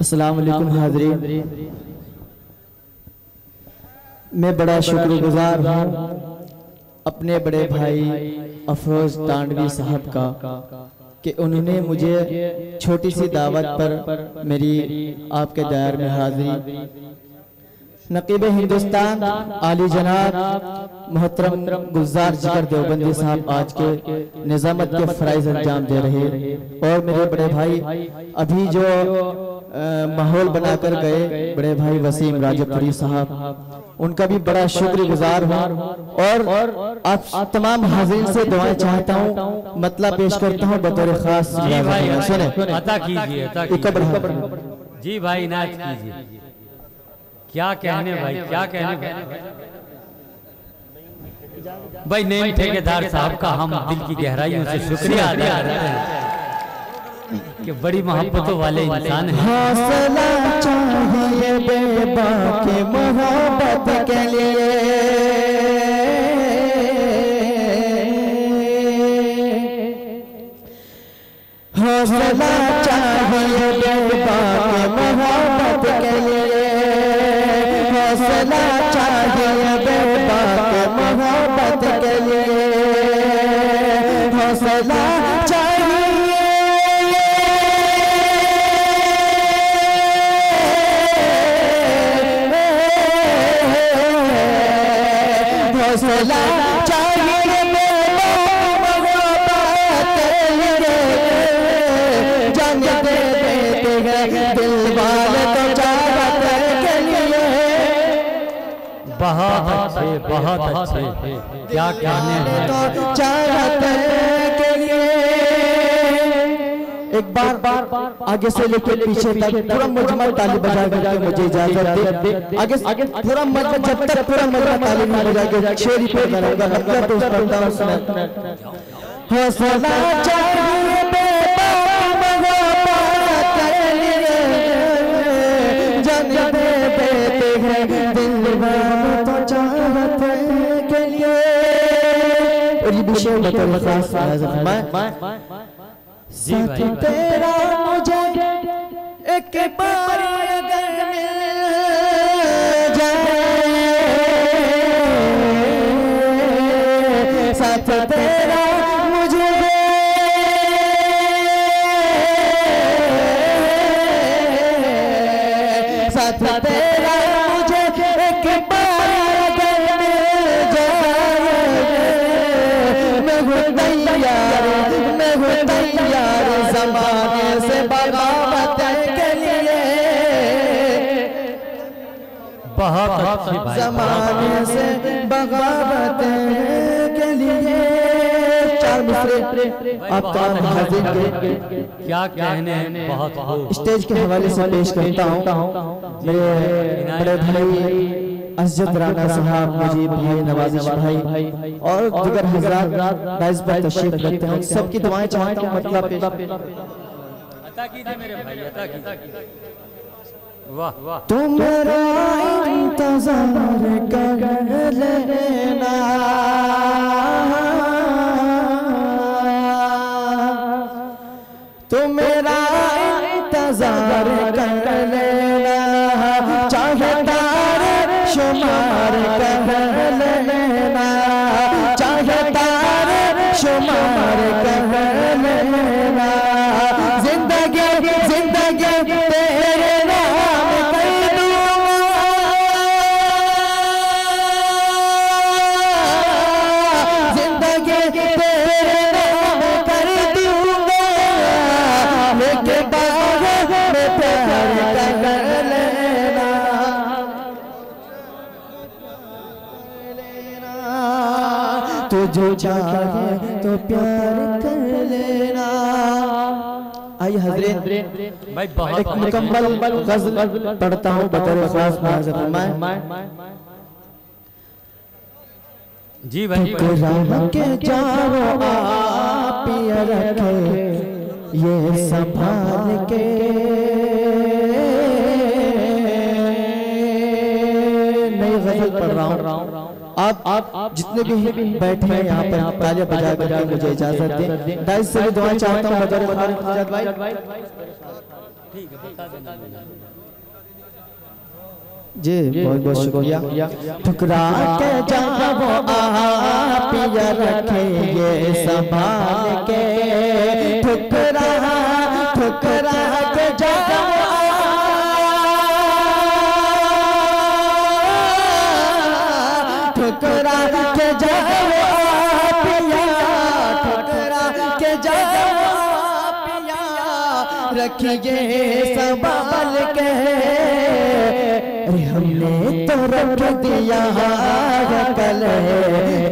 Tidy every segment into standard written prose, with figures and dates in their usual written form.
अस्सलाम वालेकुम हाज़रीन, मैं बड़ा शुक्रगुजार हूँ अपने बड़े भाई अफरोज तांडवी साहब का कि उन्होंने मुझे छोटी सी दावत पर मेरी आपके दायर में हाज़िरी नकीब हिंदुस्तान आली जनाब मोहतरम गुलजार जिगर देवबंदी साहब आज के निज़ामत के फ़राइज़ अंजाम दे रहे और मेरे बड़े भाई अभी जो माहौल बनाकर गए बड़े भाई वसीम राजपुरी साहब, उनका भी बड़ा शुक्रगुजार हूँ और आप तमाम हाज़िरीन से दुआएं चाहता हूँ। मतलब पेश करता हूँ बतौर खास। सुने अता कीजिए जी भाई, नाच कीजिए। क्या कहने भाई, क्या कहने भाई। नेम ठेकेदार साहब का हम दिल की गहराइयों से शुक्रिया अदा करते हैं कि बड़ी मोहब्बतों वाले इंसान हैं। हौसला चाहिए बेबा के मोहब्बत के लिए, हौसला चाहिए बेबा के मोहब्बत के लिए, हौसला चाहिए बेबा के मोहब्बत के लिए, हौसला हौसला चाहिए जंग दे देते हैं दिल वाले तो चाहत के लिए। बहुत अच्छे क्या कहने तो चाहत के लिए। एक बार आगे से लेकर पीछे तक पूरा मजमा ताली बजा के मुझे इजाजत दे। आगे पूरा मजमा, जब तक पूरा मजमा ताली नहीं बजा के शेर पे करूंगा, मतलब तो पढ़ता हूं। सुना हौसला चाहिए बेबा मोहब्बत के लिए, जंग दे देते हैं दिल वाले तो चाहत के लिए। और ये विषय बतौर खास साथ तेरा मुझे एक बार अगर मिल जाए, साथ तेरा मुझे साथ तेरा मुझे एक बार अगर मिल जाए, मैं हूँ तैयार, मैं हूँ तैयार ज़माने से बगावत के लिए। बहुत अच्छी भाई, ज़माने से बगावत के लिए। चार मिसरे आप तमाम हाज़िर के क्या कहने हैं। बहुत स्टेज के हवाले से पेश करता हूँ। मेरे बड़े भाई असजद राना साहब, मुजीब भाई, नवाजिश भाई और दीगर हज़रात नाइस पर तशरीफ रखते हैं, सबकी दुआएं चाहता हूँ। मतलब अता कीजिए मेरे भाई, अता कीजिए। वाह वाह। तुम मेरा इंतज़ार कर लेना, तुम मेरा इंतज़ार कर लेना, चाहे तारे शुमार कर लेना, चाहे तारे शुमार कर लेना। जिंदगी जिंदगी तेरे नाम कर दूंगा, जिंदगी तेरे नाम कर दूंगा, लेके बाग में प्यार कर लेना, तुझे चाहे तो प्यार कर लेना। आइए हज़रत भाई बहुत एक मुकम्मल गज़ल पढ़ता हूँ बतौर खास फरमाएं। जी भाई। राह के जाओ आप रखे ये संभाल के, नई गज़ल पढ़ रहा हूँ। आप जितने भी बैठे हैं यहाँ पर तालियां बजा बजा मुझे इजाजत दें। दाइस से भी दुआ चाहता हूँ। जी बहुत बहुत शुक्रिया। ठुकरा के जाओ आप या रखे ये संभाल के, ठुकरा ठुकरा के जाओ, ठुकरा के जाओ पिया, ठुकरा के जाओ पिया, रखिए संभाल के। हमने तो रख दिया कल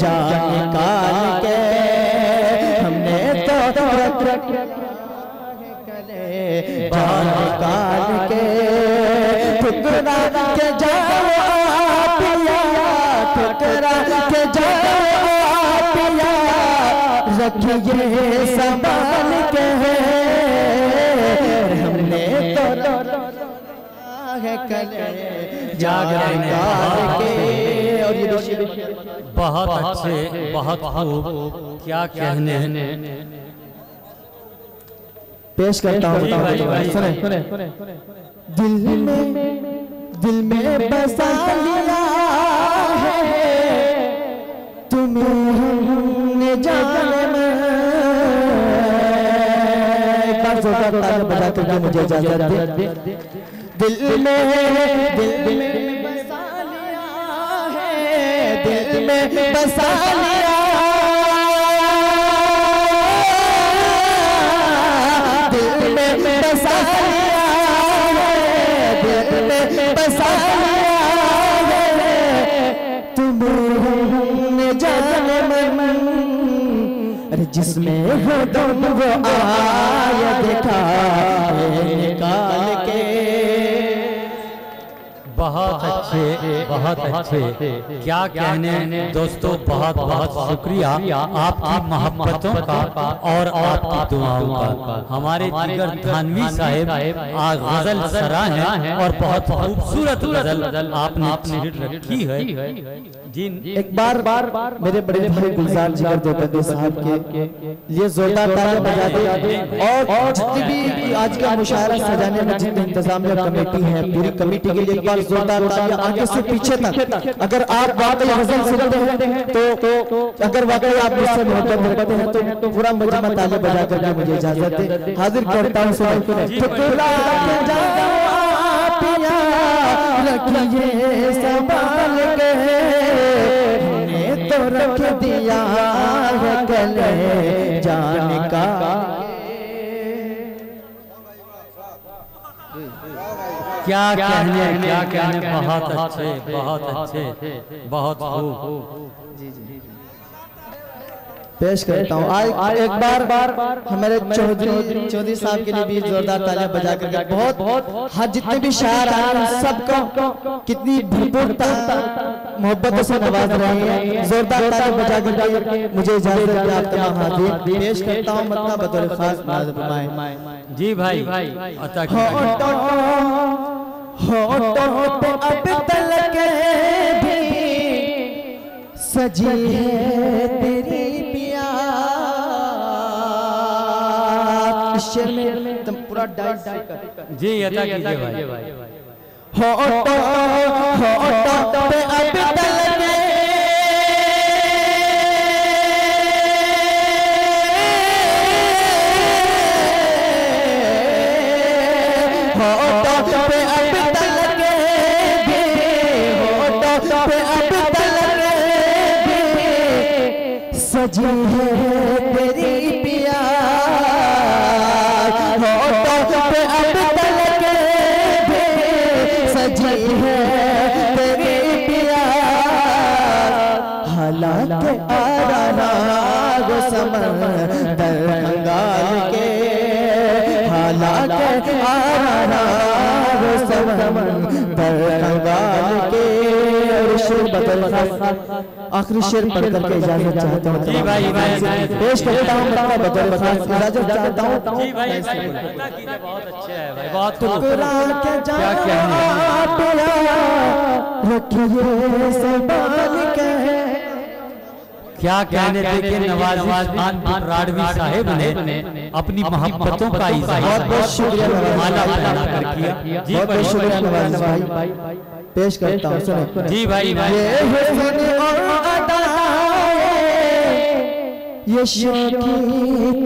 जान निकाल के, हमने तो रख कल जान निकाल के, ठुकरा के जाओ पिया, ठुकरा के जाओ पिया, रखिए संभाल के। हमने तो जागरण के। और ये बहुत अच्छे, बहुत खूब, क्या कहने। पेश करता हूँ, सुने दिल में बसा लिया है तुम्हें जाने में। एक बार जोरदार ताली बजा करके मुझे इजाजत दे। दिल में बसा लिया है, दिल में बसा लिया, दिल में बसा लिया है, दिल में बसा लिया है तुम्हें जाने मन। अरे जिसमें हो तुम वो आया देखा निकाल के। बहुत अच्छे, बहुत अच्छे, क्या कहने दोस्तों। बहुत बहुत शुक्रिया आपकी मोहब्बतों का और आपकी दुआओं का। हमारे जिगर थानवी साहेब आज गजल सरा हैं और बहुत खूबसूरत गजल आपने रखी है जी। एक बार मेरे बड़े भाई गुलजार जिगर देवबंदी साहब के लिए जोरदार तालियां बजा दें। और जितनी भी आज का मुशायरा सजाने में जितने इंतजामिया कमेटी है, पूरी कमेटी के लिए एक बार जोरदार तालियां आगे से पीछे तक। अगर आप वाकई गजल सुनते हैं तो अगर वाकई आप मुझसे मोहब्बत रखते हैं तो पूरा मजमा तालियां बजा करके मुझे इजाजत दे। हाजिर करता हूं सुने। ठुकरा के जाओ पिया, रखिए संभाल के, हमने तो रख दिया है गले जान का। क्या कहने, क्या कहने। बहुत अच्छे, बहुत अच्छे, बहुत खूब। पेश करता हूँ आज एक बार हमारे चौधरी साहब के लिए भी जोरदार तालियां बजा करके। बहुत हर जितने भी शायर आए सबको कितनी भरपूर मोहब्बतों से नवाज रहे हैं। जोरदार तालियां बजा करके मुझे इजाजत दे। आप तमाम हाजिर पेश करता हूँ मतलब बतौर खास नाज़ फरमाएं। जी भाई अता होठों पे अब तलक भी सजी है तेरी पिया। शेर में तुम पूरा डाइस कर जी अता कीजिए भाई। होठों पे अब तलक सजी है तेरी पिया। होठों पे अब तलक सजी है तेरी पिया। हालात आ रहा वो समंदर खंगाल के, हालात आ रहा वो समंदर खंगाल के। आखिरी शेर पढ़ करके इजाजत चाहता हूँ। जी भाई पेश करता हूँ इजाजत चाहता हूँ। जी भाई बहुत अच्छे है भाई, बहुत ठुकरा के क्या कहने। रखिए संभाल के, क्या कहने थे कि नवाज़िश खान बुर्राड़वी साहिब ने अपनी मोहब्बतों का इज़हार बहुत बहुत शुक्रिया माला पहनाकर किया। जी बहुत बहुत शुक्रिया नवाज़िश भाई, पेश करता हूँ सुनो। जी भाई ये हुस्न और अदाए, ये शौकी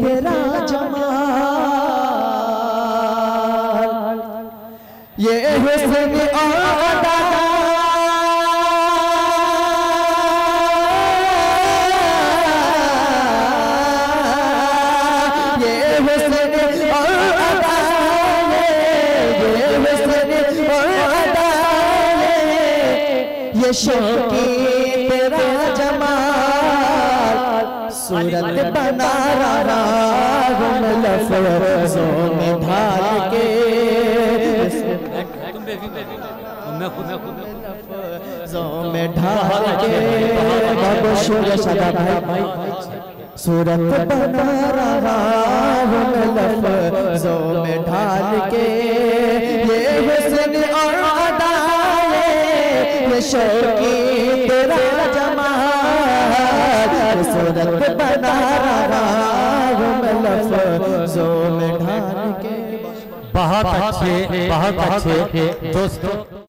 तेरा जमाल, ये हुस्न और अदाए, ये हुस्न और अदाए, ये हुस्न और अदाए, ये शौकी तेरा जमाल, सूरत बना रहा हूँ लफ्ज़ों में ढाल के, लफ्ज़ों में ढाल के। बहुत शुक्रिया शादाब भाई। सूरत बना रहा हूँ लफ्ज़ों में ढाल के, ये हुस्न और अदाए, ये शौकी तेरा जमाल, सूरत बना रहा हूँ लफ्ज़ों में ढाल के। बहुत अच्छे दोस्तों।